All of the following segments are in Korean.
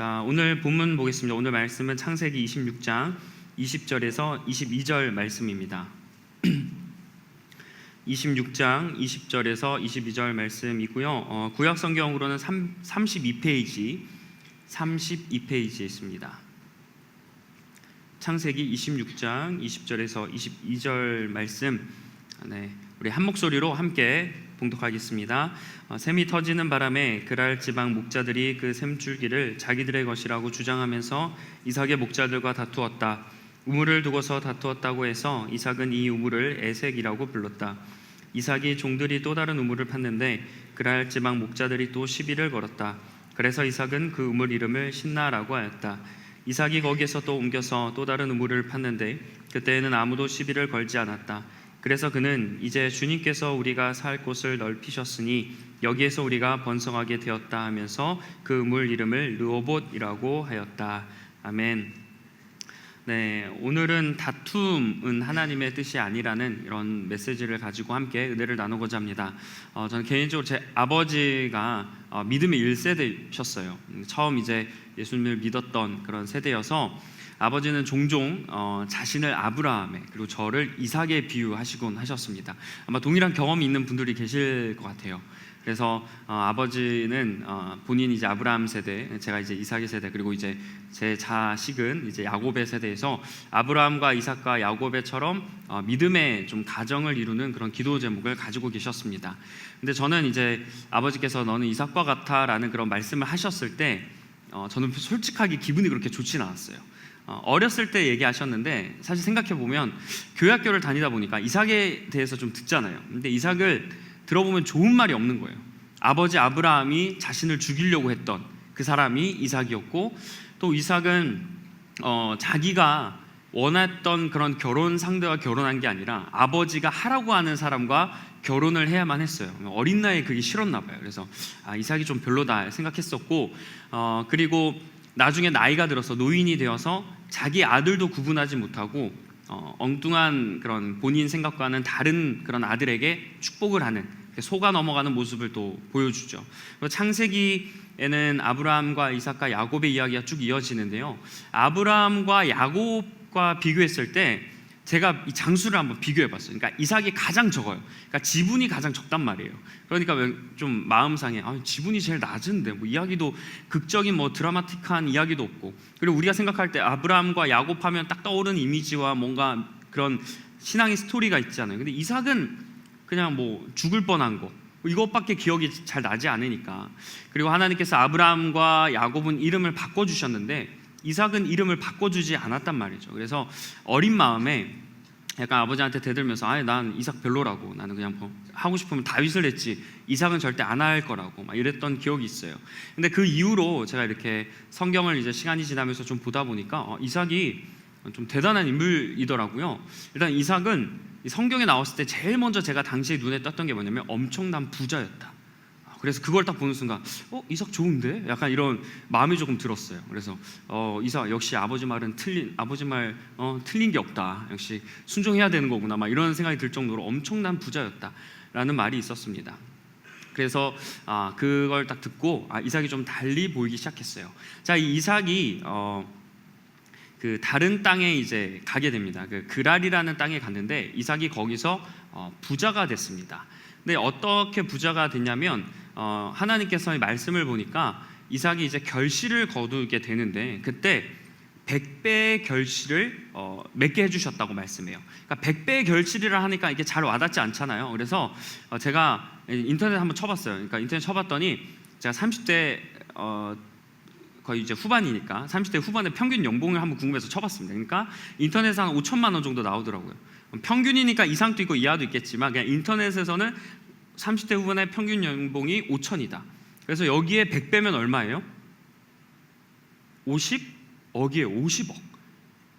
자, 오늘 본문 보겠습니다. 오늘 말씀은 창세기 26장 20절에서 22절 말씀입니다. 26장 20절에서 22절 말씀이고요. 구약 성경으로는 32페이지에 있습니다. 창세기 26장 20절에서 22절 말씀, 우리 한 목소리로 함께 봉독하겠습니다. 샘이 터지는 바람에 그랄 지방 목자들이 그 샘줄기를 자기들의 것이라고 주장하면서 이삭의 목자들과 다투었다. 우물을 두고서 다투었다고 해서 이삭은 이 우물을 에색이라고 불렀다. 이삭이 종들이 또 다른 우물을 팠는데 그랄 지방 목자들이 또 시비를 걸었다. 그래서 이삭은 그 우물 이름을 신나라고 하였다. 이삭이 거기에서 또 옮겨서 또 다른 우물을 팠는데 그때에는 아무도 시비를 걸지 않았다. 그래서 그는 이제 주님께서 우리가 살 곳을 넓히셨으니 여기에서 우리가 번성하게 되었다 하면서 그 우물 이름을 르호봇이라고 하였다. 아멘. 오늘은 다툼은 하나님의 뜻이 아니라는 이런 메시지를 가지고 함께 은혜를 나누고자 합니다. 저는 개인적으로 제 아버지가 믿음의 1세대셨어요. 처음 이제 예수님을 믿었던 그런 세대여서 아버지는 종종 자신을 아브라함에 그리고 저를 이삭에 비유하시곤 하셨습니다. 아마 동일한 경험이 있는 분들이 계실 것 같아요. 그래서 아버지는 본인이 이제 아브라함 세대, 제가 이제 이삭의 세대, 그리고 이제 제 자식은 이제 야곱의 세대에서 아브라함과 이삭과 야곱의처럼 믿음의 좀 가정을 이루는 그런 기도 제목을 가지고 계셨습니다. 근데 저는 이제 아버지께서 너는 이삭과 같아라는 그런 말씀을 하셨을 때 저는 솔직하게 기분이 그렇게 좋지는 않았어요. 어렸을 때 얘기하셨는데 사실 생각해보면 교회학교를 다니다 보니까 이삭에 대해서 좀 듣잖아요. 근데 이삭을 들어보면 좋은 말이 없는 거예요. 아버지 아브라함이 자신을 죽이려고 했던 그 사람이 이삭이었고, 또 이삭은 자기가 원했던 그런 결혼 상대와 결혼한 게 아니라 아버지가 하라고 하는 사람과 결혼을 해야만 했어요. 어린 나이에 그게 싫었나 봐요. 그래서 이삭이 좀 별로다 생각했었고, 그리고 나중에 나이가 들어서 노인이 되어서 자기 아들도 구분하지 못하고 엉뚱한 그런 본인 생각과는 다른 그런 아들에게 축복을 하는, 속아 넘어가는 모습을 또 보여주죠. 창세기에는 아브라함과 이삭과 야곱의 이야기가 쭉 이어지는데요, 아브라함과 야곱과 비교했을 때 제가 이 장수를 한번 비교해봤어요. 그러니까 이삭이 가장 적어요. 그러니까 지분이 가장 적단 말이에요. 그러니까 좀 마음 상해. 지분이 제일 낮은데 뭐 이야기도 극적인 뭐 드라마틱한 이야기도 없고, 그리고 우리가 생각할 때 아브라함과 야곱 하면 딱 떠오르는 이미지와 뭔가 그런 신앙의 스토리가 있잖아요. 근데 이삭은 그냥 뭐 죽을 뻔한 거, 이것밖에 기억이 잘 나지 않으니까. 그리고 하나님께서 아브라함과 야곱은 이름을 바꿔주셨는데 이삭은 이름을 바꿔주지 않았단 말이죠. 그래서 어린 마음에 약간 아버지한테 대들면서 난 이삭 별로라고, 나는 그냥 뭐 하고 싶으면 다윗을 했지 이삭은 절대 안 할 거라고 막 이랬던 기억이 있어요. 근데 그 이후로 제가 이렇게 성경을 이제 시간이 지나면서 좀 보다 보니까 이삭이 좀 대단한 인물이더라고요. 일단 이삭은 성경에 나왔을 때 제일 먼저 제가 당시에 눈에 떴던 게 뭐냐면 엄청난 부자였다. 그래서 그걸 딱 보는 순간 이삭 좋은데? 약간 이런 마음이 조금 들었어요. 그래서 이삭 역시 아버지 말은 틀린 게 없다. 역시 순종해야 되는 거구나. 막 이런 생각이 들 정도로 엄청난 부자였다라는 말이 있었습니다. 그래서 그걸 딱 듣고 이삭이 좀 달리 보이기 시작했어요. 자, 이 이삭이 그 다른 땅에 이제 가게 됩니다. 그 그랄이라는 땅에 갔는데 이삭이 거기서 부자가 됐습니다. 근데 어떻게 부자가 됐냐면 하나님께서 말씀을 보니까 이삭이 이제 결실을 거두게 되는데 그때 100배의 결실을 맺게 해주셨다고 말씀해요. 그러니까 100배의 결실이라 하니까 이게 잘 와닿지 않잖아요. 그래서 제가 인터넷 한번 쳐봤어요. 그러니까 인터넷 쳐봤더니 제가 30대 거의 이제 후반이니까 30대 후반의 평균 연봉을 한번 궁금해서 쳐봤습니다. 그러니까 인터넷에 한 5천만 원 정도 나오더라고요. 평균이니까 이상도 있고 이하도 있겠지만 그냥 인터넷에서는 30대 후반의 평균 연봉이 5천이다. 그래서 여기에 100배면 얼마예요? 50억이에요. 50억.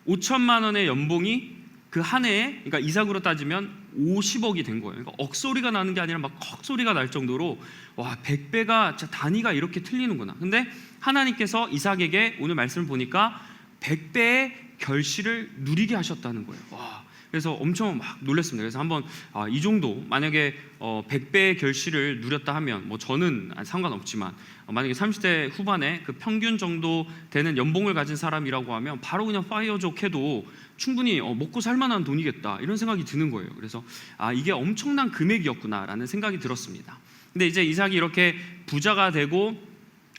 5천만 원의 연봉이 그 한 해에, 그러니까 이삭으로 따지면 50억이 된 거예요. 그러니까 억소리가 나는 게 아니라 막 헉소리가 날 정도로 100배가 진짜 단위가 이렇게 틀리는구나. 근데 하나님께서 이삭에게 오늘 말씀을 보니까 100배의 결실을 누리게 하셨다는 거예요. 그래서 엄청 막 놀랐습니다. 그래서 한번 이 정도 만약에 100배의 결실을 누렸다 하면 뭐 저는 상관없지만 만약에 30대 후반에 그 평균 정도 되는 연봉을 가진 사람이라고 하면 바로 그냥 파이어족 해도 충분히 먹고 살만한 돈이겠다 이런 생각이 드는 거예요. 그래서 이게 엄청난 금액이었구나라는 생각이 들었습니다. 근데 이제 이삭이 이렇게 부자가 되고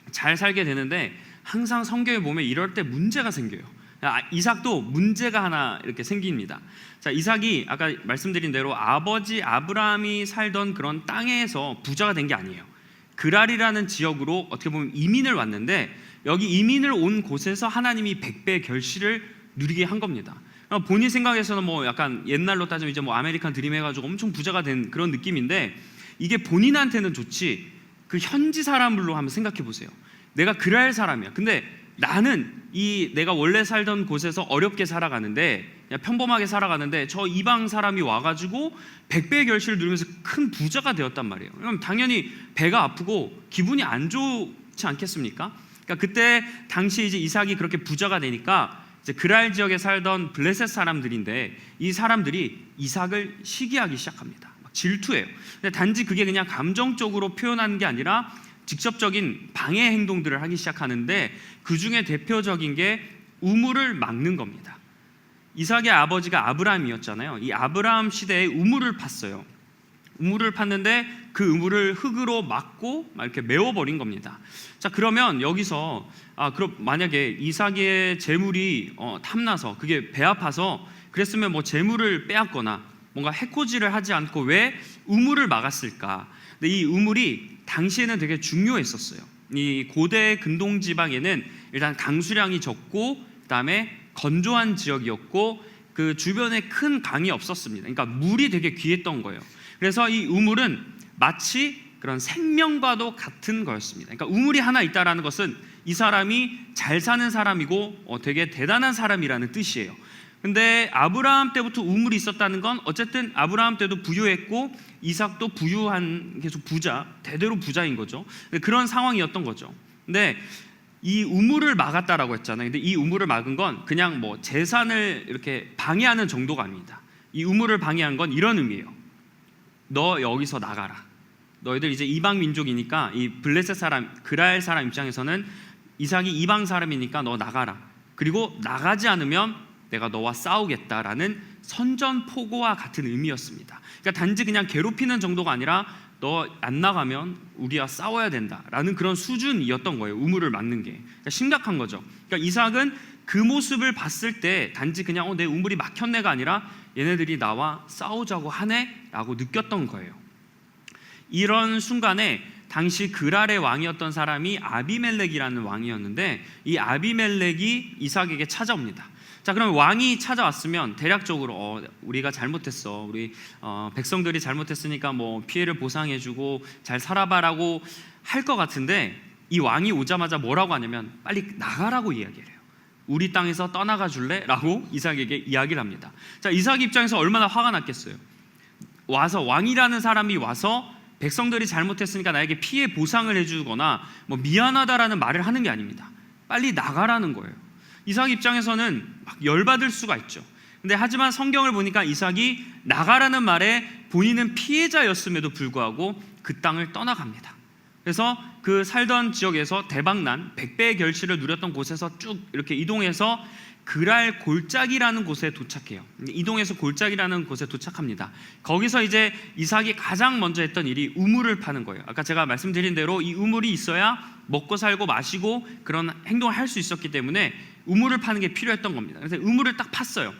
잘 살게 되는데 항상 성경에 보면 이럴 때 문제가 생겨요. 이삭도 문제가 하나 이렇게 생깁니다. 자, 이삭이 아까 말씀드린 대로 아버지 아브라함이 살던 그런 땅에서 부자가 된 게 아니에요. 그랄이라는 지역으로 어떻게 보면 이민을 왔는데 여기 이민을 온 곳에서 하나님이 100배의 결실을 누리게 한 겁니다. 본인 생각에서는 뭐 약간 옛날로 따지면 이제 뭐 아메리칸 드림 해가지고 엄청 부자가 된 그런 느낌인데 이게 본인한테는 좋지 그 현지 사람으로 한번 생각해 보세요. 내가 그랄 사람이야. 근데 나는 내가 원래 살던 곳에서 어렵게 살아가는데 그냥 평범하게 살아가는데 저 이방 사람이 와가지고 100배의 결실을 누리면서 큰 부자가 되었단 말이에요. 그럼 당연히 배가 아프고 기분이 안 좋지 않겠습니까? 그러니까 그때 당시 이제 이삭이 그렇게 부자가 되니까 이제 그랄 지역에 살던 블레셋 사람들인데 이 사람들이 이삭을 시기하기 시작합니다. 막 질투해요. 근데 단지 그게 그냥 감정적으로 표현하는 게 아니라 직접적인 방해 행동들을 하기 시작하는데 그 중에 대표적인 게 우물을 막는 겁니다. 이삭의 아버지가 아브라함이었잖아요. 이 아브라함 시대에 우물을 팠어요. 우물을 팠는데 그 우물을 흙으로 막고 막 이렇게 메워버린 겁니다. 자, 그러면 여기서 그럼 만약에 이삭의 재물이 탐나서 그게 배 아파서 그랬으면 뭐 재물을 빼앗거나 뭔가 해코지를 하지 않고 왜 우물을 막았을까? 근데 이 우물이 당시에는 되게 중요했었어요. 이 고대 근동 지방에는 일단 강수량이 적고 그다음에 건조한 지역이었고 그 주변에 큰 강이 없었습니다. 그러니까 물이 되게 귀했던 거예요. 그래서 이 우물은 마치 그런 생명과도 같은 거였습니다. 그러니까 우물이 하나 있다라는 것은 이 사람이 잘 사는 사람이고 되게 대단한 사람이라는 뜻이에요. 근데 아브라함 때부터 우물이 있었다는 건 어쨌든 아브라함 때도 부유했고 이삭도 부유한 계속 부자, 대대로 부자인 거죠. 그런 상황이었던 거죠. 근데 이 우물을 막았다라고 했잖아요. 근데 이 우물을 막은 건 그냥 뭐 재산을 이렇게 방해하는 정도가 아닙니다. 이 우물을 방해한 건 이런 의미예요. 너 여기서 나가라. 너희들 이제 이방 민족이니까 이 블레셋 사람, 그랄 사람 입장에서는 이삭이 이방 사람이니까 너 나가라. 그리고 나가지 않으면 내가 너와 싸우겠다라는 선전포고와 같은 의미였습니다. 그러니까 단지 그냥 괴롭히는 정도가 아니라 너 안 나가면 우리와 싸워야 된다라는 그런 수준이었던 거예요. 우물을 막는 게. 그러니까 심각한 거죠. 그러니까 이삭은 그 모습을 봤을 때 단지 그냥 내 우물이 막혔네가 아니라 얘네들이 나와 싸우자고 하네라고 느꼈던 거예요. 이런 순간에 당시 그랄의 왕이었던 사람이 아비멜렉이라는 왕이었는데 이 아비멜렉이 이삭에게 찾아옵니다. 자, 그럼 왕이 찾아왔으면 대략적으로 우리가 잘못했어, 우리 백성들이 잘못했으니까 뭐 피해를 보상해주고 잘 살아봐라고 할 것 같은데 이 왕이 오자마자 뭐라고 하냐면 빨리 나가라고 이야기를 해요. 우리 땅에서 떠나가 줄래? 라고 이삭에게 이야기를 합니다. 자, 이삭 입장에서 얼마나 화가 났겠어요. 와서 왕이라는 사람이 와서 백성들이 잘못했으니까 나에게 피해 보상을 해주거나 뭐 미안하다라는 말을 하는 게 아닙니다. 빨리 나가라는 거예요. 이삭 입장에서는 막 열받을 수가 있죠. 근데 하지만 성경을 보니까 이삭이 나가라는 말에 본인은 피해자였음에도 불구하고 그 땅을 떠나갑니다. 그래서 그 살던 지역에서 대박난 100배의 결실을 누렸던 곳에서 쭉 이렇게 이동해서 그랄 골짜기라는 곳에 도착해요. 이동해서 골짜기라는 곳에 도착합니다. 거기서 이제 이삭이 가장 먼저 했던 일이 우물을 파는 거예요. 아까 제가 말씀드린 대로 이 우물이 있어야 먹고 살고 마시고 그런 행동을 할 수 있었기 때문에 우물을 파는 게 필요했던 겁니다. 그래서 우물을 딱 팠어요.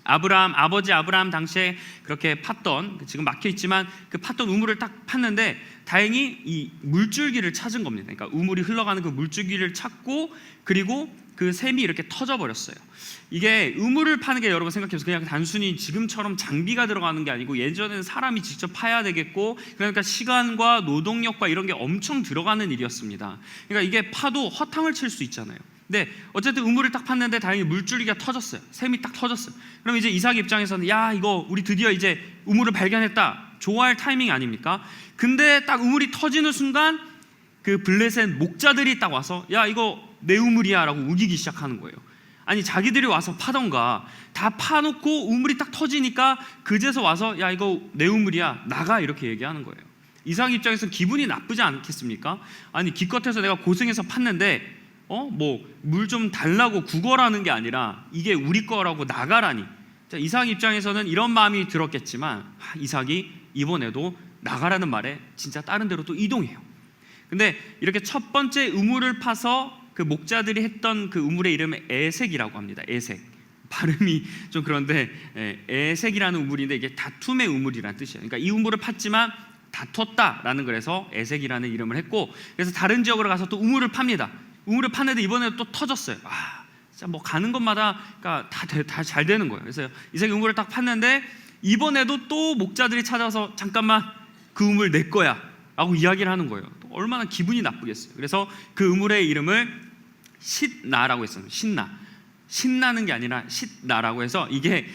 아버지 아브라함 당시에 그렇게 팠던, 지금 막혀 있지만 그 팠던 우물을 딱 팠는데 다행히 이 물줄기를 찾은 겁니다. 그러니까 우물이 흘러가는 그 물줄기를 찾고 그리고 그 샘이 이렇게 터져 버렸어요. 이게 우물을 파는 게 여러분 생각해보세요. 그냥 단순히 지금처럼 장비가 들어가는 게 아니고 예전에는 사람이 직접 파야 되겠고 그러니까 시간과 노동력과 이런 게 엄청 들어가는 일이었습니다. 그러니까 이게 파도 허탕을 칠 수 있잖아요. 근데 어쨌든 우물을 딱 팠는데 다행히 물줄기가 터졌어요. 샘이 딱 터졌어요. 그럼 이제 이삭 입장에서는 야, 이거 우리 드디어 이제 우물을 발견했다. 좋아할 타이밍 아닙니까? 근데 딱 우물이 터지는 순간 그 블레셋 목자들이 딱 와서 야, 이거 내 우물이야 라고 우기기 시작하는 거예요. 아니 자기들이 와서 파던가. 다 파놓고 우물이 딱 터지니까 그제서 와서 야 이거 내 우물이야 나가 이렇게 얘기하는 거예요. 이삭 입장에서 기분이 나쁘지 않겠습니까? 아니 기껏해서 내가 고생해서 팠는데 뭐 물 좀 달라고 구걸하는 게 아니라 이게 우리 거라고 나가라니. 자, 이삭 입장에서는 이런 마음이 들었겠지만 이삭이 이번에도 나가라는 말에 진짜 다른 데로 또 이동해요. 근데 이렇게 첫 번째 우물을 파서 그 목자들이 했던 그 우물의 이름은 에색이라고 합니다. 에색. 발음이 좀 그런데 에색이라는 우물인데 이게 다툼의 우물이라는 뜻이에요. 그러니까 이 우물을 팠지만 다퉜다라는 그래서 에색이라는 이름을 했고, 그래서 다른 지역으로 가서 또 우물을 팝니다. 우물을 팠는데 이번에도 또 터졌어요. 진짜 뭐 가는 곳마다 그러니까 다 잘 되는 거예요. 그래서 이삭이 우물을 딱 팠는데 이번에도 또 목자들이 찾아서 잠깐만 그 우물 내 거야 라고 이야기를 하는 거예요. 얼마나 기분이 나쁘겠어요. 그래서 그 우물의 이름을 싯나라고 했어요. 신나는 게 아니라 싯나라고 해서 이게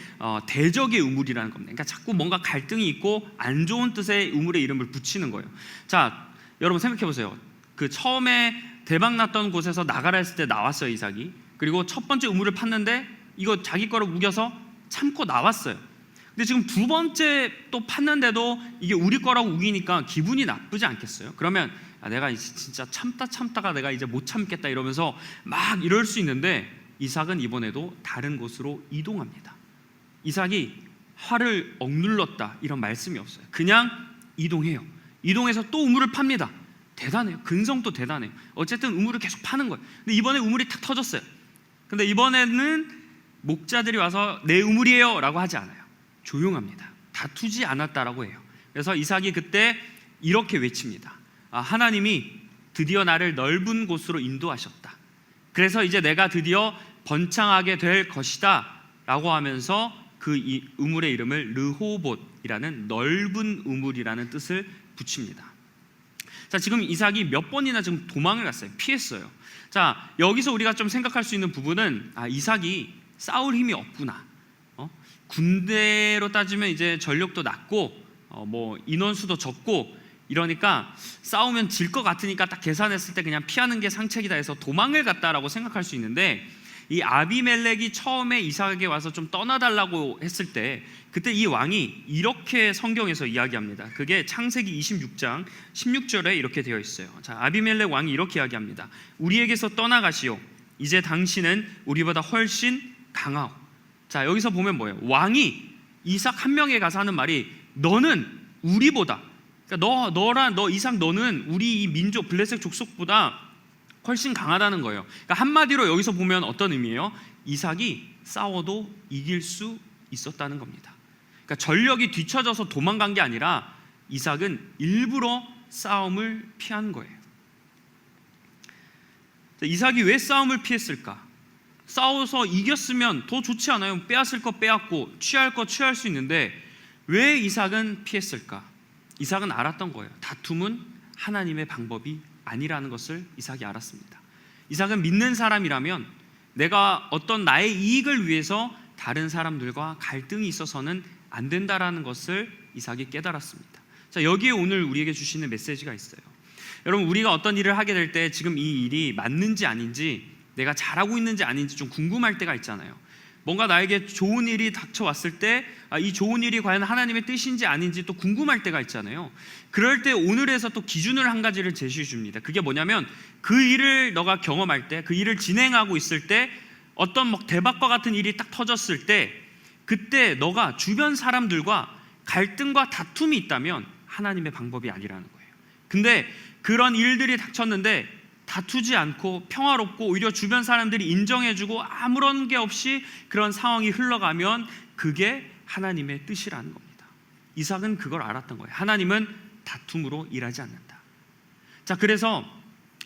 대적의 우물이라는 겁니다. 그러니까 자꾸 뭔가 갈등이 있고 안 좋은 뜻의 우물의 이름을 붙이는 거예요. 자, 여러분 생각해 보세요. 그 처음에 대박 났던 곳에서 나가라 했을 때 나왔어요, 이삭이. 그리고 첫 번째 우물을 팠는데 이거 자기 거로 우겨서 참고 나왔어요. 근데 지금 두 번째 또 팠는데도 이게 우리 거라고 우기니까 기분이 나쁘지 않겠어요? 그러면 내가 진짜 참다가 내가 이제 못 참겠다 이러면서 막 이럴 수 있는데 이삭은 이번에도 다른 곳으로 이동합니다. 이삭이 화를 억눌렀다 이런 말씀이 없어요. 그냥 이동해요. 이동해서 또 우물을 팝니다. 대단해요. 근성도 대단해요. 어쨌든 우물을 계속 파는 거예요. 근데 이번에 우물이 탁 터졌어요. 근데 이번에는 목자들이 와서 내 우물이에요 라고 하지 않아요. 조용합니다. 다투지 않았다라고 해요. 그래서 이삭이 그때 이렇게 외칩니다. 하나님이 드디어 나를 넓은 곳으로 인도하셨다. 그래서 이제 내가 드디어 번창하게 될 것이다 라고 하면서 그 이 우물의 이름을 르호봇이라는 넓은 우물이라는 뜻을 붙입니다. 자, 지금 이삭이 몇 번이나 지금 도망을 갔어요. 피했어요. 자, 여기서 우리가 좀 생각할 수 있는 부분은 이삭이 싸울 힘이 없구나. 군대로 따지면 이제 전력도 낮고 뭐 인원수도 적고 이러니까 싸우면 질 것 같으니까 딱 계산했을 때 그냥 피하는 게 상책이다 해서 도망을 갔다라고 생각할 수 있는데, 이 아비멜렉이 처음에 이삭에게 와서 좀 떠나달라고 했을 때 그때 이 왕이 이렇게 성경에서 이야기합니다. 그게 창세기 26장 16절에 이렇게 되어 있어요. 자, 아비멜렉 왕이 이렇게 이야기합니다. 우리에게서 떠나가시오. 이제 당신은 우리보다 훨씬 강하오. 자, 여기서 보면 뭐예요? 왕이 이삭 한 명에 가서 하는 말이 너는 우리보다, 그러니까 너 이삭 너는 우리 이 민족 블레셋 족속보다 훨씬 강하다는 거예요. 그러니까 한마디로 여기서 보면 어떤 의미예요? 이삭이 싸워도 이길 수 있었다는 겁니다. 그러니까 전력이 뒤처져서 도망간 게 아니라 이삭은 일부러 싸움을 피한 거예요. 이삭이 왜 싸움을 피했을까? 싸워서 이겼으면 더 좋지 않아요? 빼앗을 거 빼앗고 취할 거 취할 수 있는데 왜 이삭은 피했을까? 이삭은 알았던 거예요. 다툼은 하나님의 방법이 아니라는 것을 이삭이 알았습니다. 이삭은 믿는 사람이라면 내가 어떤 나의 이익을 위해서 다른 사람들과 갈등이 있어서는 안 된다라는 것을 이삭이 깨달았습니다. 자, 여기에 오늘 우리에게 주시는 메시지가 있어요. 여러분, 우리가 어떤 일을 하게 될 때 지금 이 일이 맞는지 아닌지, 내가 잘하고 있는지 아닌지 좀 궁금할 때가 있잖아요. 뭔가 나에게 좋은 일이 닥쳐왔을 때 이 좋은 일이 과연 하나님의 뜻인지 아닌지 또 궁금할 때가 있잖아요. 그럴 때 오늘에서 또 기준을 한 가지를 제시해 줍니다. 그게 뭐냐면 그 일을 너가 경험할 때, 그 일을 진행하고 있을 때 어떤 뭐 대박과 같은 일이 딱 터졌을 때 그때 너가 주변 사람들과 갈등과 다툼이 있다면 하나님의 방법이 아니라는 거예요. 근데 그런 일들이 닥쳤는데 다투지 않고 평화롭고 오히려 주변 사람들이 인정해주고 아무런 게 없이 그런 상황이 흘러가면 그게 하나님의 뜻이라는 겁니다. 이삭은 그걸 알았던 거예요. 하나님은 다툼으로 일하지 않는다. 자, 그래서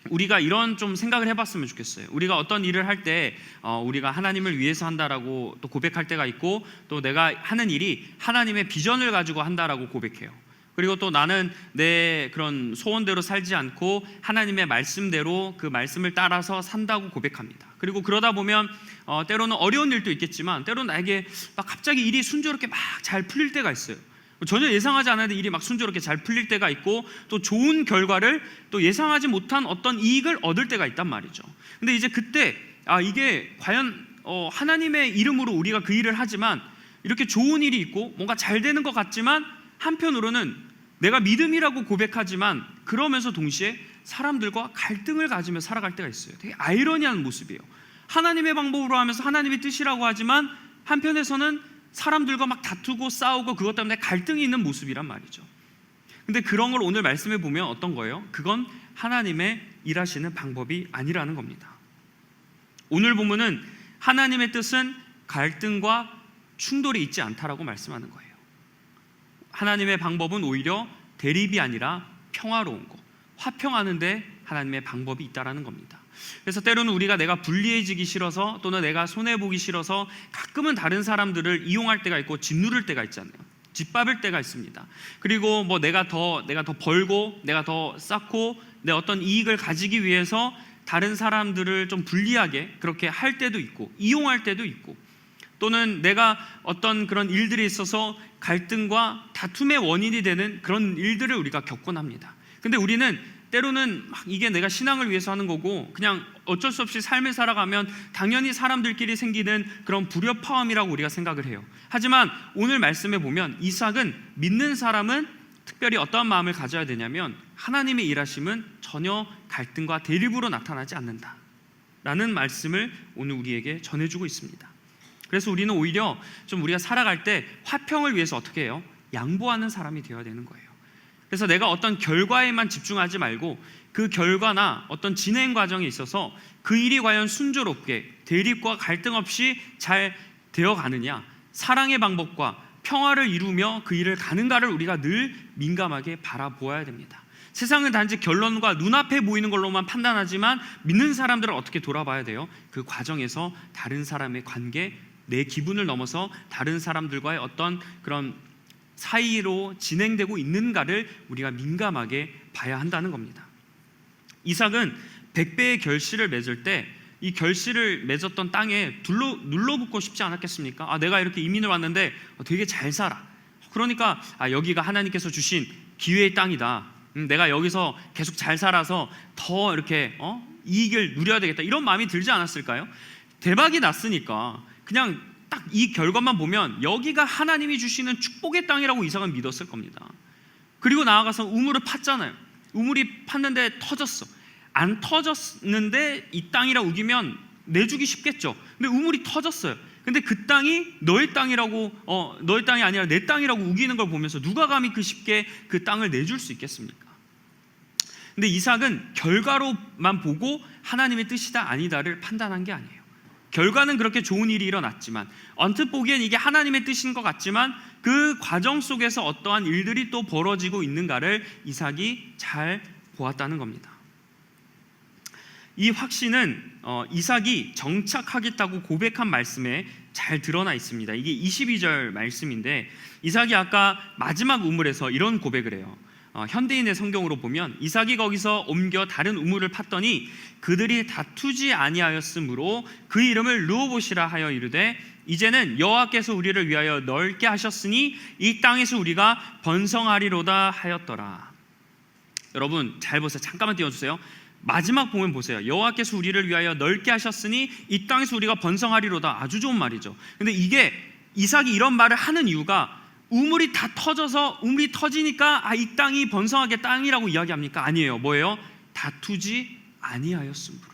우리가 이런 좀 생각을 해봤으면 좋겠어요. 우리가 어떤 일을 할 때 우리가 하나님을 위해서 한다라고 또 고백할 때가 있고, 또 내가 하는 일이 하나님의 비전을 가지고 한다라고 고백해요. 그리고 또 나는 내 그런 소원대로 살지 않고 하나님의 말씀대로 그 말씀을 따라서 산다고 고백합니다. 그리고 그러다 보면 때로는 어려운 일도 있겠지만 때로는 나에게 막 갑자기 일이 순조롭게 막 잘 풀릴 때가 있어요. 전혀 예상하지 않았는데 일이 막 순조롭게 잘 풀릴 때가 있고, 또 좋은 결과를 또 예상하지 못한 어떤 이익을 얻을 때가 있단 말이죠. 근데 이제 그때 이게 과연 하나님의 이름으로 우리가 그 일을 하지만 이렇게 좋은 일이 있고 뭔가 잘 되는 것 같지만 한편으로는 내가 믿음이라고 고백하지만 그러면서 동시에 사람들과 갈등을 가지며 살아갈 때가 있어요. 되게 아이러니한 모습이에요. 하나님의 방법으로 하면서 하나님의 뜻이라고 하지만 한편에서는 사람들과 막 다투고 싸우고 그것 때문에 갈등이 있는 모습이란 말이죠. 근데 그런 걸 오늘 말씀해 보면 어떤 거예요? 그건 하나님의 일하시는 방법이 아니라는 겁니다. 오늘 본문은 하나님의 뜻은 갈등과 충돌이 있지 않다라고 말씀하는 거예요. 하나님의 방법은 오히려 대립이 아니라 평화로운 거, 화평하는데 하나님의 방법이 있다라는 겁니다. 그래서 때로는 우리가 내가 불리해지기 싫어서 또는 내가 손해보기 싫어서 가끔은 다른 사람들을 이용할 때가 있고 짓누를 때가 있잖아요. 짓밟을 때가 있습니다. 그리고 뭐 내가 더 벌고 내가 더 쌓고 내 어떤 이익을 가지기 위해서 다른 사람들을 좀 불리하게 그렇게 할 때도 있고 이용할 때도 있고, 또는 내가 어떤 그런 일들이 있어서 갈등과 다툼의 원인이 되는 그런 일들을 우리가 겪곤 합니다. 근데 우리는 때로는 막 이게 내가 신앙을 위해서 하는 거고 그냥 어쩔 수 없이 삶을 살아가면 당연히 사람들끼리 생기는 그런 불협화음이라고 우리가 생각을 해요. 하지만 오늘 말씀에 보면 이삭은 믿는 사람은 특별히 어떠한 마음을 가져야 되냐면 하나님의 일하심은 전혀 갈등과 대립으로 나타나지 않는다 라는 말씀을 오늘 우리에게 전해주고 있습니다. 그래서 우리는 오히려 좀 우리가 살아갈 때 화평을 위해서 어떻게 해요? 양보하는 사람이 되어야 되는 거예요. 그래서 내가 어떤 결과에만 집중하지 말고 그 결과나 어떤 진행 과정에 있어서 그 일이 과연 순조롭게 대립과 갈등 없이 잘 되어가느냐, 사랑의 방법과 평화를 이루며 그 일을 가는가를 우리가 늘 민감하게 바라보아야 됩니다. 세상은 단지 결론과 눈앞에 보이는 걸로만 판단하지만 믿는 사람들은 어떻게 돌아봐야 돼요? 그 과정에서 다른 사람의 관계, 내 기분을 넘어서 다른 사람들과의 어떤 그런 사이로 진행되고 있는가를 우리가 민감하게 봐야 한다는 겁니다. 이삭은 100배의 결실을 맺을 때 이 결실을 맺었던 땅에 눌러붙고 싶지 않았겠습니까? 내가 이렇게 이민을 왔는데 되게 잘 살아. 그러니까 여기가 하나님께서 주신 기회의 땅이다. 내가 여기서 계속 잘 살아서 더 이렇게 이익을 누려야 되겠다, 이런 마음이 들지 않았을까요? 대박이 났으니까 그냥 딱 이 결과만 보면 여기가 하나님이 주시는 축복의 땅이라고 이삭은 믿었을 겁니다. 그리고 나아가서 우물을 팠잖아요. 우물이 팠는데 터졌어. 안 터졌는데 이 땅이라 우기면 내주기 쉽겠죠. 근데 우물이 터졌어요. 근데 그 땅이 너의 땅이라고 너의 땅이 아니라 내 땅이라고 우기는 걸 보면서 누가 감히 그 쉽게 그 땅을 내줄 수 있겠습니까? 근데 이삭은 결과로만 보고 하나님의 뜻이다 아니다를 판단한 게 아니에요. 결과는 그렇게 좋은 일이 일어났지만 언뜻 보기엔 이게 하나님의 뜻인 것 같지만 그 과정 속에서 어떠한 일들이 또 벌어지고 있는가를 이삭이 잘 보았다는 겁니다. 이 확신은 이삭이 정착하겠다고 고백한 말씀에 잘 드러나 있습니다. 이게 22절 말씀인데 이삭이 아까 마지막 우물에서 이런 고백을 해요. 현대인의 성경으로 보면 이삭이 거기서 옮겨 다른 우물을 팠더니 그들이 다투지 아니하였으므로 그 이름을 르호봇이라 하여 이르되 이제는 여호와께서 우리를 위하여 넓게 하셨으니 이 땅에서 우리가 번성하리로다 하였더라. 여러분 잘 보세요. 잠깐만 띄워주세요. 마지막 보면 보세요. 여호와께서 우리를 위하여 넓게 하셨으니 이 땅에서 우리가 번성하리로다. 아주 좋은 말이죠. 근데 이게 이삭이 이런 말을 하는 이유가 우물이 다 터져서 우물이 터지니까 이 땅이 번성하게 땅이라고 이야기합니까? 아니에요. 뭐예요? 다투지 아니하였으므로.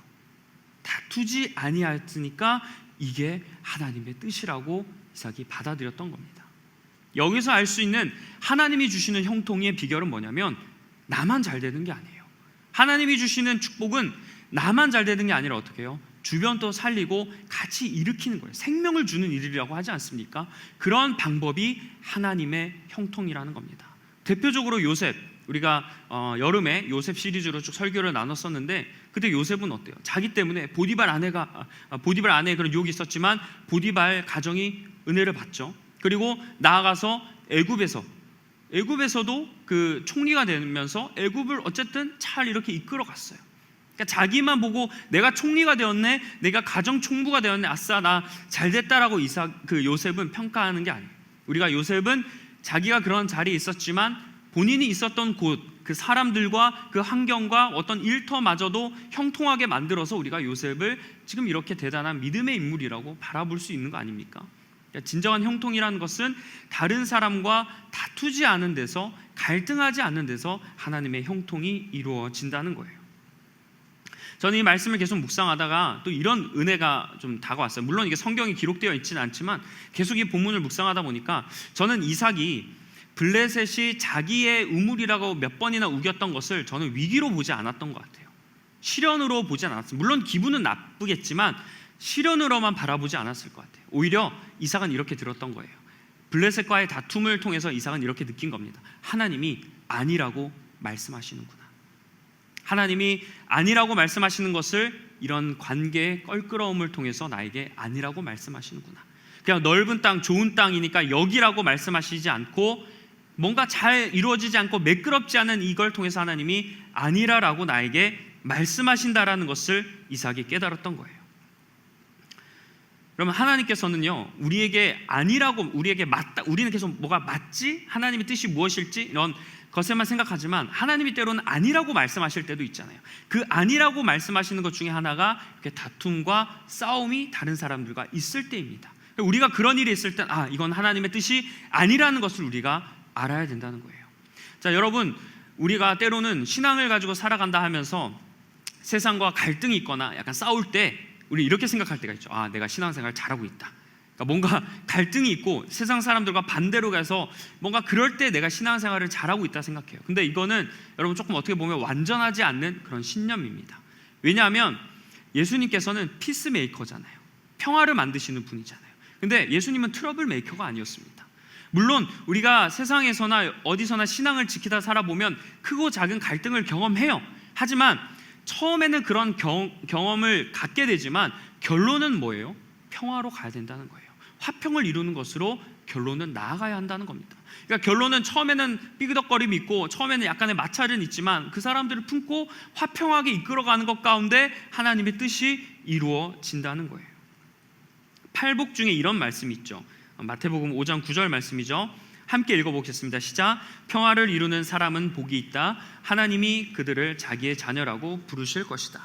다투지 아니하였으니까 이게 하나님의 뜻이라고 이삭이 받아들였던 겁니다. 여기서 알 수 있는 하나님이 주시는 형통의 비결은 뭐냐면 나만 잘 되는 게 아니에요. 하나님이 주시는 축복은 나만 잘 되는 게 아니라 어떻게 해요? 주변도 살리고 같이 일으키는 거예요. 생명을 주는 일이라고 하지 않습니까? 그런 방법이 하나님의 형통이라는 겁니다. 대표적으로 요셉, 우리가 여름에 요셉 시리즈로 쭉 설교를 나눴었는데 그때 요셉은 어때요? 자기 때문에 보디발 아내의 그런 유혹이 있었지만 보디발 가정이 은혜를 받죠. 그리고 나아가서 애굽에서도 그 총리가 되면서 애굽을 어쨌든 잘 이렇게 이끌어 갔어요. 그러니까 자기만 보고 내가 총리가 되었네, 내가 가정 총부가 되었네, 아싸 나 잘 됐다라고 요셉은 평가하는 게 아니에요. 우리가 요셉은 자기가 그런 자리에 있었지만 본인이 있었던 곳, 그 사람들과 그 환경과 어떤 일터마저도 형통하게 만들어서 우리가 요셉을 지금 이렇게 대단한 믿음의 인물이라고 바라볼 수 있는 거 아닙니까? 그러니까 진정한 형통이라는 것은 다른 사람과 다투지 않은 데서, 갈등하지 않는 데서 하나님의 형통이 이루어진다는 거예요. 저는 이 말씀을 계속 묵상하다가 또 이런 은혜가 좀 다가왔어요. 물론 이게 성경에 기록되어 있지는 않지만 계속 이 본문을 묵상하다 보니까 저는 이삭이 블레셋이 자기의 우물이라고 몇 번이나 우겼던 것을 저는 위기로 보지 않았던 것 같아요. 시련으로 보지 않았어요. 물론 기분은 나쁘겠지만 시련으로만 바라보지 않았을 것 같아요. 오히려 이삭은 이렇게 들었던 거예요. 블레셋과의 다툼을 통해서 이삭은 이렇게 느낀 겁니다. 하나님이 아니라고 말씀하시는구나. 하나님이 아니라고 말씀하시는 것을 이런 관계의 껄끄러움을 통해서 나에게 아니라고 말씀하시는구나. 그냥 넓은 땅, 좋은 땅이니까 여기라고 말씀하시지 않고 뭔가 잘 이루어지지 않고 매끄럽지 않은 이걸 통해서 하나님이 아니라라고 나에게 말씀하신다라는 것을 이삭이 깨달았던 거예요. 그러면 하나님께서는요, 우리에게 아니라고, 우리에게 맞다, 우리는 계속 뭐가 맞지? 하나님의 뜻이 무엇일지 이런 것에만 생각하지만 하나님이 때로는 아니라고 말씀하실 때도 있잖아요. 그 아니라고 말씀하시는 것 중에 하나가 이렇게 다툼과 싸움이 다른 사람들과 있을 때입니다. 우리가 그런 일이 있을 땐 이건 하나님의 뜻이 아니라는 것을 우리가 알아야 된다는 거예요. 자, 여러분, 우리가 때로는 신앙을 가지고 살아간다 하면서 세상과 갈등이 있거나 약간 싸울 때 우리 이렇게 생각할 때가 있죠. 내가 신앙생활 잘하고 있다. 그러니까 뭔가 갈등이 있고 세상 사람들과 반대로 가서 뭔가 그럴 때 내가 신앙생활을 잘하고 있다 생각해요. 근데 이거는 여러분 조금 어떻게 보면 완전하지 않는 그런 신념입니다. 왜냐하면 예수님께서는 피스메이커잖아요. 평화를 만드시는 분이잖아요. 근데 예수님은 트러블 메이커가 아니었습니다. 물론 우리가 세상에서나 어디서나 신앙을 지키다 살아보면 크고 작은 갈등을 경험해요. 하지만 처음에는 그런 경험을 갖게 되지만 결론은 뭐예요? 평화로 가야 된다는 거예요. 화평을 이루는 것으로 결론은 나아가야 한다는 겁니다. 그러니까 결론은 처음에는 삐그덕거림이 있고 처음에는 약간의 마찰은 있지만 그 사람들을 품고 화평하게 이끌어가는 것 가운데 하나님의 뜻이 이루어진다는 거예요. 팔복 중에 이런 말씀이 있죠. 마태복음 5장 9절 말씀이죠. 함께 읽어보겠습니다. 시작. 평화를 이루는 사람은 복이 있다. 하나님이 그들을 자기의 자녀라고 부르실 것이다.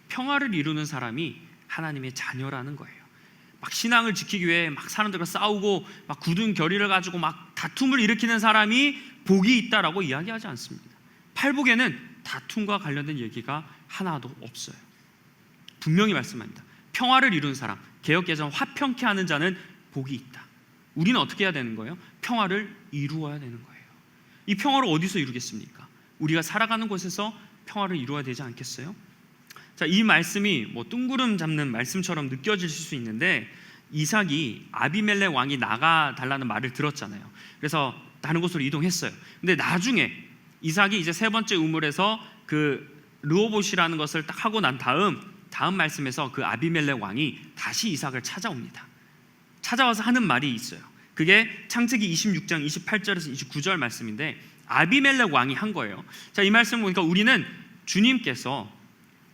평화를 이루는 사람이 하나님의 자녀라는 거예요. 막 신앙을 지키기 위해 막 사람들과 싸우고 막 굳은 결의를 가지고 막 다툼을 일으키는 사람이 복이 있다라고 이야기하지 않습니다. 팔복에는 다툼과 관련된 얘기가 하나도 없어요. 분명히 말씀합니다. 평화를 이루는 사람, 개혁개정 화평케 하는 자는 복이 있다. 우리는 어떻게 해야 되는 거예요? 평화를 이루어야 되는 거예요. 이 평화를 어디서 이루겠습니까? 우리가 살아가는 곳에서 평화를 이루어야 되지 않겠어요? 자, 이 말씀이 뭐 뜬구름 잡는 말씀처럼 느껴질 수 있는데 이삭이 아비멜렉 왕이 나가달라는 말을 들었잖아요. 그래서 다른 곳으로 이동했어요. 근데 나중에 이삭이 이제 세 번째 우물에서 그 르호봇이라는 것을 딱 하고 난 다음 말씀에서 그 아비멜렉 왕이 다시 이삭을 찾아옵니다. 찾아와서 하는 말이 있어요. 그게 창세기 26장 28절에서 29절 말씀인데 아비멜렉 왕이 한 거예요. 자, 이 말씀 보니까 우리는 주님께서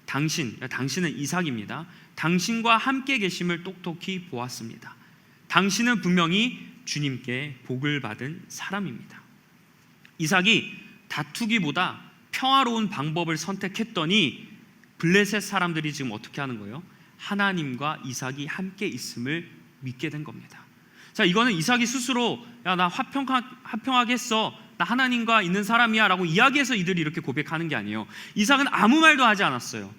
당신은 이삭입니다. 당신과 함께 계심을 똑똑히 보았습니다. 당신은 분명히 주님께 복을 받은 사람입니다. 이삭이 다투기보다 평화로운 방법을 선택했더니 블레셋 사람들이 지금 어떻게 하는 거예요? 하나님과 이삭이 함께 있음을 믿게 된 겁니다. 자, 이거는 이삭이 스스로 나 화평하게 했어, 나 하나님과 있는 사람이야 라고 이야기해서 이들이 이렇게 고백하는 게 아니에요. 이삭은 아무 말도 하지 않았어요.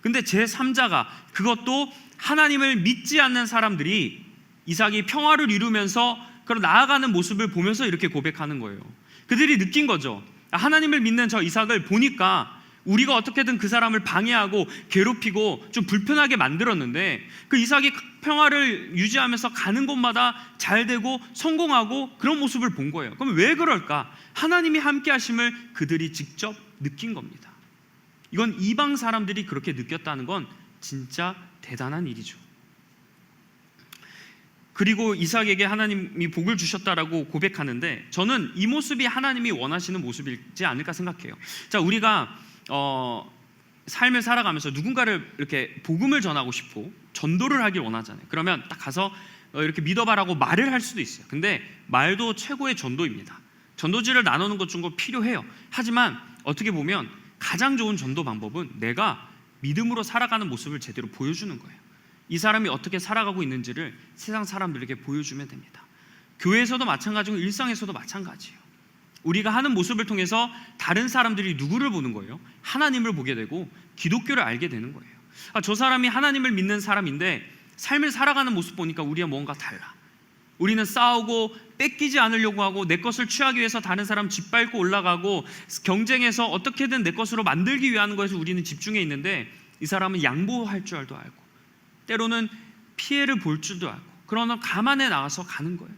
근데 제3자가, 그것도 하나님을 믿지 않는 사람들이 이삭이 평화를 이루면서 그런 나아가는 모습을 보면서 이렇게 고백하는 거예요. 그들이 느낀 거죠. 하나님을 믿는 저 이삭을 보니까 우리가 어떻게든 그 사람을 방해하고 괴롭히고 좀 불편하게 만들었는데 그 이삭이 평화를 유지하면서 가는 곳마다 잘 되고 성공하고 그런 모습을 본 거예요. 그럼 왜 그럴까? 하나님이 함께 하심을 그들이 직접 느낀 겁니다. 이건 이방 사람들이 그렇게 느꼈다는 건 진짜 대단한 일이죠. 그리고 이삭에게 하나님이 복을 주셨다라고 고백하는데 저는 이 모습이 하나님이 원하시는 모습이지 않을까 생각해요. 자, 우리가 삶을 살아가면서 누군가를 이렇게 복음을 전하고 싶고 전도를 하길 원하잖아요. 그러면 딱 가서 이렇게 믿어봐라고 말을 할 수도 있어요. 근데 말도 최고의 전도입니다. 전도지를 나누는 것 중에 필요해요. 하지만 어떻게 보면 가장 좋은 전도 방법은 내가 믿음으로 살아가는 모습을 제대로 보여주는 거예요. 이 사람이 어떻게 살아가고 있는지를 세상 사람들에게 보여주면 됩니다. 교회에서도 마찬가지고 일상에서도 마찬가지예요. 우리가 하는 모습을 통해서 다른 사람들이 누구를 보는 거예요? 하나님을 보게 되고 기독교를 알게 되는 거예요. 저 사람이 하나님을 믿는 사람인데 삶을 살아가는 모습 보니까 우리가 뭔가 달라. 우리는 싸우고 뺏기지 않으려고 하고 내 것을 취하기 위해서 다른 사람 짓밟고 올라가고 경쟁해서 어떻게든 내 것으로 만들기 위한 것에 우리는 집중해 있는데 이 사람은 양보할 줄도 알고 때로는 피해를 볼 줄도 알고 그러나 감안해 나가서 가는 거예요.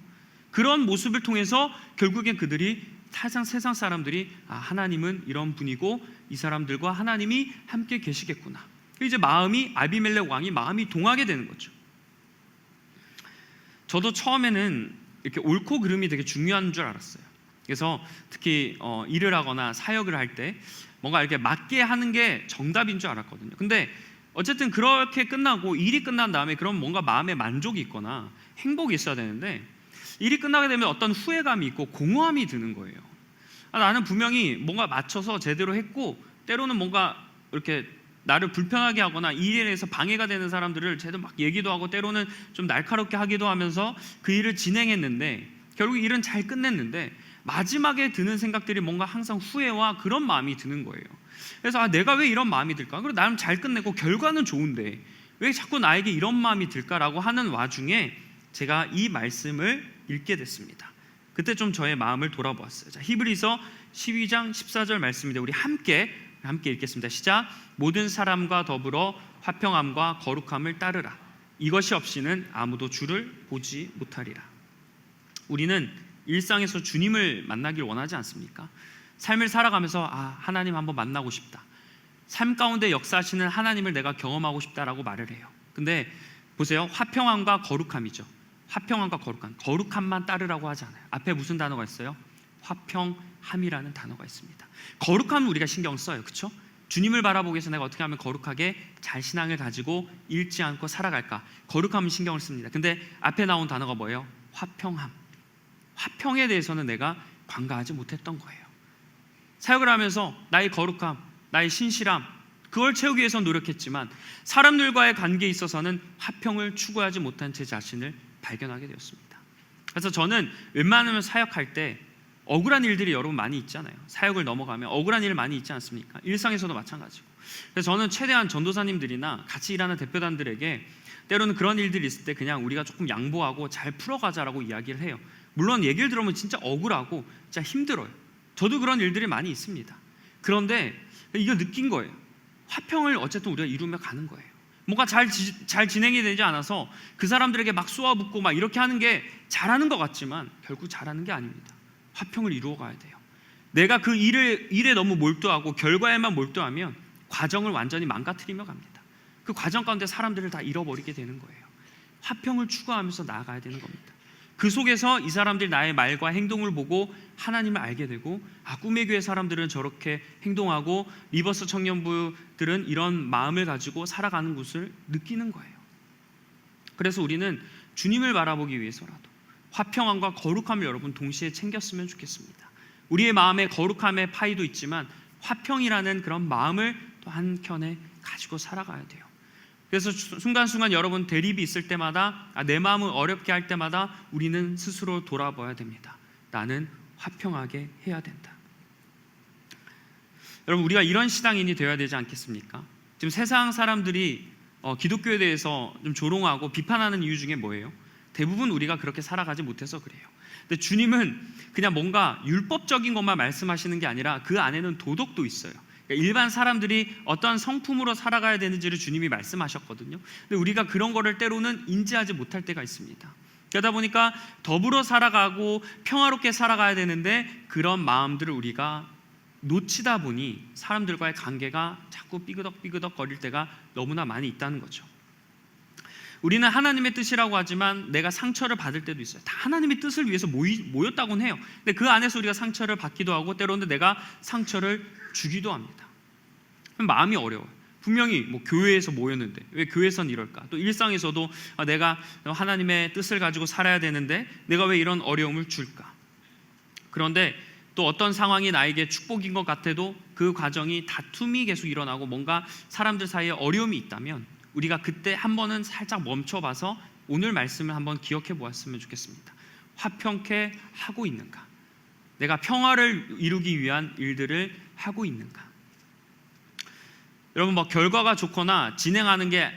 그런 모습을 통해서 결국엔 그들이 세상 사람들이 하나님은 이런 분이고 이 사람들과 하나님이 함께 계시겠구나. 이제 마음이 아비멜렉 왕이 마음이 동하게 되는 거죠. 저도 처음에는 이렇게 옳고 그름이 되게 중요한 줄 알았어요. 그래서 특히 일을 하거나 사역을 할 때 뭔가 이렇게 맞게 하는 게 정답인 줄 알았거든요. 근데 어쨌든 그렇게 끝나고 일이 끝난 다음에 그럼 뭔가 마음에 만족이 있거나 행복이 있어야 되는데 일이 끝나게 되면 어떤 후회감이 있고 공허함이 드는 거예요. 나는 분명히 뭔가 맞춰서 제대로 했고 때로는 뭔가 이렇게 나를 불편하게 하거나 이 일에 대해서 방해가 되는 사람들을 제대로 막 얘기도 하고 때로는 좀 날카롭게 하기도 하면서 그 일을 진행했는데 결국 일은 잘 끝냈는데 마지막에 드는 생각들이 뭔가 항상 후회와 그런 마음이 드는 거예요. 그래서 내가 왜 이런 마음이 들까? 그리고 나는 잘 끝내고 결과는 좋은데 왜 자꾸 나에게 이런 마음이 들까라고 하는 와중에 제가 이 말씀을 읽게 됐습니다. 그때 좀 저의 마음을 돌아보았어요. 자, 히브리서 12장 14절 말씀인데 우리 함께 읽겠습니다. 시작. 모든 사람과 더불어 화평함과 거룩함을 따르라. 이것이 없이는 아무도 주를 보지 못하리라. 우리는 일상에서 주님을 만나길 원하지 않습니까? 삶을 살아가면서 하나님 한번 만나고 싶다. 삶 가운데 역사하시는 하나님을 내가 경험하고 싶다라고 말을 해요. 근데 보세요. 화평함과 거룩함이죠. 화평함과 거룩함만 따르라고 하지 않아요. 앞에 무슨 단어가 있어요? 화평함이라는 단어가 있습니다. 거룩함은 우리가 신경 써요. 그렇죠? 주님을 바라보기 위해서 내가 어떻게 하면 거룩하게 잘 신앙을 가지고 잃지 않고 살아갈까? 거룩함은 신경을 씁니다. 근데 앞에 나온 단어가 뭐예요? 화평함. 화평에 대해서는 내가 관가하지 못했던 거예요. 사역을 하면서 나의 거룩함, 나의 신실함 그걸 채우기 위해서 노력했지만 사람들과의 관계에 있어서는 화평을 추구하지 못한 제 자신을 발견하게 되었습니다. 그래서 저는 웬만하면 사역할 때 억울한 일들이 여러분 많이 있잖아요. 사역을 넘어가면 억울한 일 많이 있지 않습니까? 일상에서도 마찬가지고. 그래서 저는 최대한 전도사님들이나 같이 일하는 대표단들에게 때로는 그런 일들이 있을 때 그냥 우리가 조금 양보하고 잘 풀어가자라고 이야기를 해요. 물론 얘기를 들어보면 진짜 억울하고 진짜 힘들어요. 저도 그런 일들이 많이 있습니다. 그런데 이거 느낀 거예요. 화평을 어쨌든 우리가 이루며 가는 거예요. 뭔가 잘 진행이 되지 않아서 그 사람들에게 막 쏘아붙고 막 이렇게 하는 게 잘하는 것 같지만 결국 잘하는 게 아닙니다. 화평을 이루어 가야 돼요. 내가 그 일에 너무 몰두하고 결과에만 몰두하면 과정을 완전히 망가뜨리며 갑니다. 그 과정 가운데 사람들을 다 잃어버리게 되는 거예요. 화평을 추구하면서 나아가야 되는 겁니다. 그 속에서 이 사람들이 나의 말과 행동을 보고 하나님을 알게 되고 꿈의 교회 사람들은 저렇게 행동하고 리버스 청년부들은 이런 마음을 가지고 살아가는 것을 느끼는 거예요. 그래서 우리는 주님을 바라보기 위해서라도 화평함과 거룩함을 여러분 동시에 챙겼으면 좋겠습니다. 우리의 마음에 거룩함의 파이도 있지만 화평이라는 그런 마음을 또 한켠에 가지고 살아가야 돼요. 그래서 순간순간 여러분 대립이 있을 때마다 내 마음을 어렵게 할 때마다 우리는 스스로 돌아봐야 됩니다. 나는 화평하게 해야 된다. 여러분 우리가 이런 신앙인이 되어야 되지 않겠습니까? 지금 세상 사람들이 기독교에 대해서 좀 조롱하고 비판하는 이유 중에 뭐예요? 대부분 우리가 그렇게 살아가지 못해서 그래요. 근데 주님은 그냥 뭔가 율법적인 것만 말씀하시는 게 아니라 그 안에는 도덕도 있어요. 일반 사람들이 어떤 성품으로 살아가야 되는지를 주님이 말씀하셨거든요. 근데 우리가 그런 거를 때로는 인지하지 못할 때가 있습니다. 그러다 보니까 더불어 살아가고 평화롭게 살아가야 되는데 그런 마음들을 우리가 놓치다 보니 사람들과의 관계가 자꾸 삐그덕삐그덕 거릴 때가 너무나 많이 있다는 거죠. 우리는 하나님의 뜻이라고 하지만 내가 상처를 받을 때도 있어요. 다 하나님의 뜻을 위해서 모였다고는 해요. 근데 그 안에서 우리가 상처를 받기도 하고 때로는 내가 상처를 주기도 합니다. 마음이 어려워요. 분명히 교회에서 모였는데 왜 교회에선 이럴까? 또 일상에서도 내가 하나님의 뜻을 가지고 살아야 되는데 내가 왜 이런 어려움을 줄까? 그런데 또 어떤 상황이 나에게 축복인 것 같아도 그 과정이 다툼이 계속 일어나고 뭔가 사람들 사이에 어려움이 있다면 우리가 그때 한 번은 살짝 멈춰봐서 오늘 말씀을 한번 기억해 보았으면 좋겠습니다. 화평케 하고 있는가? 내가 평화를 이루기 위한 일들을 하고 있는가? 여러분, 뭐 결과가 좋거나 진행하는 게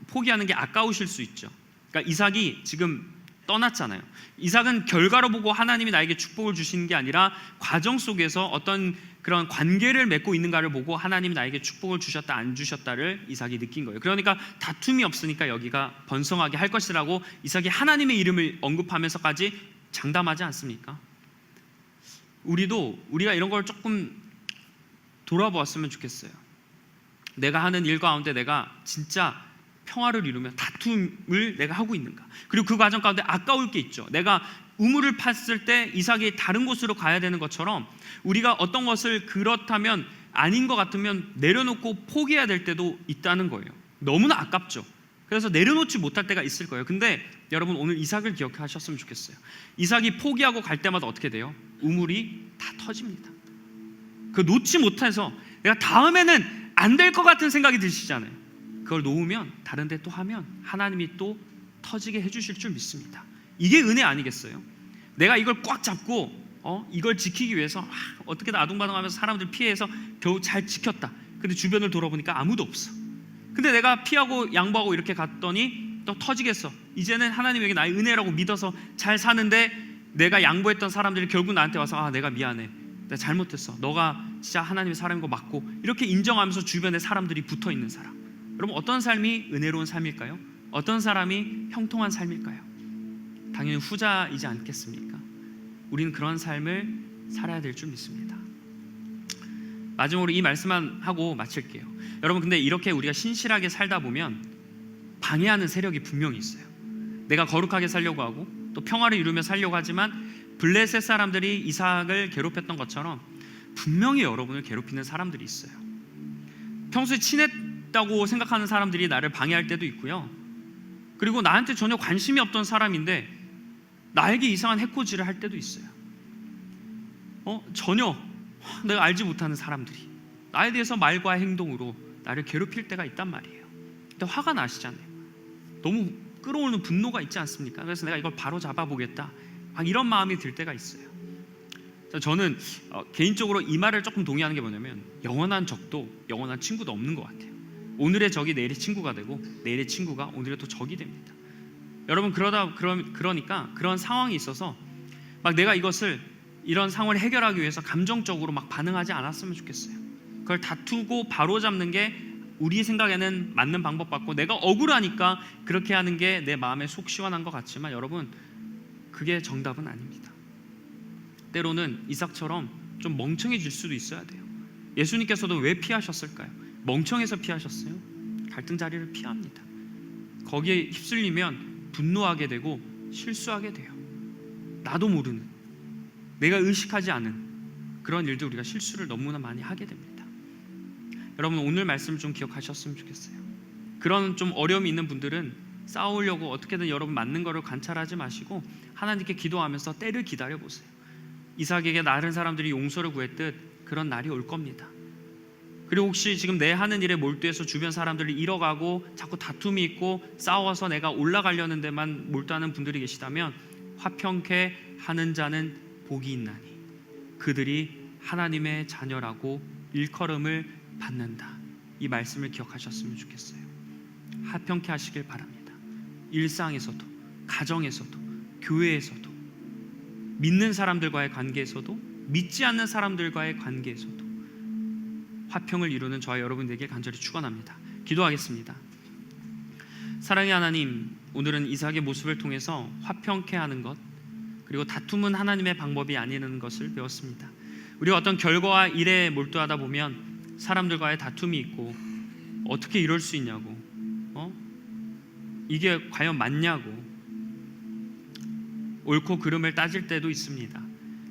포기하는 게 아까우실 수 있죠. 그러니까 이삭이 지금 떠났잖아요. 이삭은 결과로 보고 하나님이 나에게 축복을 주시는 게 아니라 과정 속에서 어떤 그런 관계를 맺고 있는가를 보고 하나님이 나에게 축복을 주셨다 안 주셨다를 이삭이 느낀 거예요. 그러니까 다툼이 없으니까 여기가 번성하게 할 것이라고 이삭이 하나님의 이름을 언급하면서까지 장담하지 않습니까? 우리가 이런 걸 조금 돌아보았으면 좋겠어요. 내가 하는 일 가운데 내가 진짜 평화를 이루며 다툼을 내가 하고 있는가? 그리고 그 과정 가운데 아까울 게 있죠. 내가 우물을 팠을 때 이삭이 다른 곳으로 가야 되는 것처럼 우리가 어떤 것을 그렇다면 아닌 것 같으면 내려놓고 포기해야 될 때도 있다는 거예요. 너무나 아깝죠. 그래서 내려놓지 못할 때가 있을 거예요. 근데 여러분, 오늘 이삭을 기억하셨으면 좋겠어요. 이삭이 포기하고 갈 때마다 어떻게 돼요? 우물이 다 터집니다. 그 놓지 못해서 내가 다음에는 안 될 것 같은 생각이 드시잖아요. 그걸 놓으면 다른 데 또 하면 하나님이 또 터지게 해주실 줄 믿습니다. 이게 은혜 아니겠어요? 내가 이걸 꽉 잡고 이걸 지키기 위해서 어떻게든 아둥바둥하면서 사람들 피해서 겨우 잘 지켰다. 근데 주변을 돌아보니까 아무도 없어. 근데 내가 피하고 양보하고 이렇게 갔더니 또 터지겠어. 이제는 하나님에게 나의 은혜라고 믿어서 잘 사는데 내가 양보했던 사람들이 결국 나한테 와서 내가 미안해, 내가 잘못했어, 너가 진짜 하나님의 사람인 거 맞고, 이렇게 인정하면서 주변에 사람들이 붙어있는 사람. 여러분, 어떤 삶이 은혜로운 삶일까요? 어떤 사람이 형통한 삶일까요? 당연히 후자이지 않겠습니까? 우리는 그런 삶을 살아야 될 줄 믿습니다. 마지막으로 이 말씀만 하고 마칠게요. 여러분, 근데 이렇게 우리가 신실하게 살다 보면 방해하는 세력이 분명히 있어요. 내가 거룩하게 살려고 하고 또 평화를 이루며 살려고 하지만 블레셋 사람들이 이삭을 괴롭혔던 것처럼 분명히 여러분을 괴롭히는 사람들이 있어요. 평소에 친했다고 생각하는 사람들이 나를 방해할 때도 있고요. 그리고 나한테 전혀 관심이 없던 사람인데 나에게 이상한 해코지를 할 때도 있어요. 전혀 내가 알지 못하는 사람들이 나에 대해서 말과 행동으로 나를 괴롭힐 때가 있단 말이에요. 근데 화가 나시잖아요. 너무 끌어오는 분노가 있지 않습니까? 그래서 내가 이걸 바로 잡아보겠다, 이런 마음이 들 때가 있어요. 저는 개인적으로 이 말을 조금 동의하는 게 뭐냐면, 영원한 적도 영원한 친구도 없는 것 같아요. 오늘의 적이 내일의 친구가 되고 내일의 친구가 오늘의 또 적이 됩니다. 여러분, 그러니까 그런 상황이 있어서 막 내가 이런 상황을 해결하기 위해서 감정적으로 막 반응하지 않았으면 좋겠어요. 그걸 다투고 바로잡는 게 우리 생각에는 맞는 방법 같고, 내가 억울하니까 그렇게 하는 게 내 마음에 속 시원한 것 같지만 여러분, 그게 정답은 아닙니다. 때로는 이삭처럼 좀 멍청해질 수도 있어야 돼요. 예수님께서도 왜 피하셨을까요? 멍청해서 피하셨어요? 갈등 자리를 피합니다. 거기에 휩쓸리면 분노하게 되고 실수하게 돼요. 나도 모르는, 내가 의식하지 않은 그런 일들, 우리가 실수를 너무나 많이 하게 됩니다. 여러분, 오늘 말씀 좀 기억하셨으면 좋겠어요. 그런 좀 어려움이 있는 분들은 싸우려고 어떻게든 여러분 맞는 거를 관찰하지 마시고 하나님께 기도하면서 때를 기다려보세요. 이삭에게 다른 사람들이 용서를 구했듯 그런 날이 올 겁니다. 그리고 혹시 지금 내 하는 일에 몰두해서 주변 사람들을 잃어가고 자꾸 다툼이 있고 싸워서 내가 올라가려는 데만 몰두하는 분들이 계시다면, 화평케 하는 자는 복이 있나니 그들이 하나님의 자녀라고 일컬음을 받는다. 이 말씀을 기억하셨으면 좋겠어요. 화평케 하시길 바랍니다. 일상에서도, 가정에서도, 교회에서도, 믿는 사람들과의 관계에서도, 믿지 않는 사람들과의 관계에서도 화평을 이루는 저와 여러분들에게 간절히 축원합니다. 기도하겠습니다. 사랑의 하나님, 오늘은 이삭의 모습을 통해서 화평케 하는 것, 그리고 다툼은 하나님의 방법이 아니라는 것을 배웠습니다. 우리가 어떤 결과와 일에 몰두하다 보면 사람들과의 다툼이 있고, 어떻게 이럴 수 있냐고, 이게 과연 맞냐고 옳고 그름을 따질 때도 있습니다.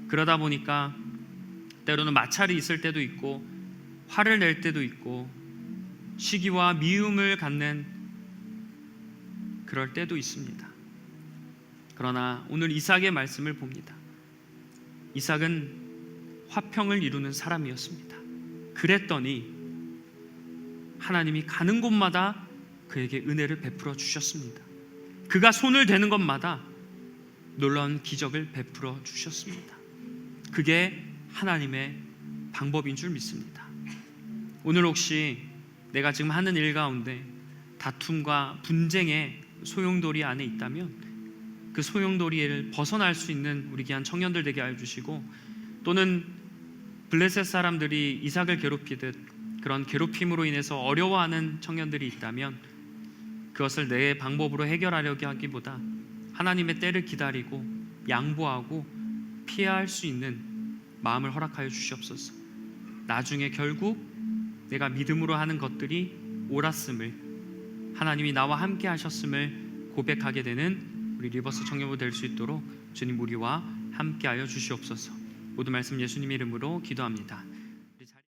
그러다 보니까 때로는 마찰이 있을 때도 있고, 화를 낼 때도 있고, 시기와 미움을 갖는 그럴 때도 있습니다. 그러나 오늘 이삭의 말씀을 봅니다. 이삭은 화평을 이루는 사람이었습니다. 그랬더니 하나님이 가는 곳마다 그에게 은혜를 베풀어 주셨습니다. 그가 손을 대는 것마다 놀라운 기적을 베풀어 주셨습니다. 그게 하나님의 방법인 줄 믿습니다. 오늘 혹시 내가 지금 하는 일 가운데 다툼과 분쟁의 소용돌이 안에 있다면 그 소용돌이를 벗어날 수 있는 우리 귀한 청년들 되게 하여 주시고, 또는 블레셋 사람들이 이삭을 괴롭히듯 그런 괴롭힘으로 인해서 어려워하는 청년들이 있다면 그것을 내 방법으로 해결하려고 하기보다 하나님의 때를 기다리고 양보하고 피할 수 있는 마음을 허락하여 주시옵소서. 나중에 결국 내가 믿음으로 하는 것들이 옳았음을, 하나님이 나와 함께 하셨음을 고백하게 되는 우리 리버스 청년부 될 수 있도록 주님 우리와 함께 하여 주시옵소서. 모든 말씀 예수님 이름으로 기도합니다.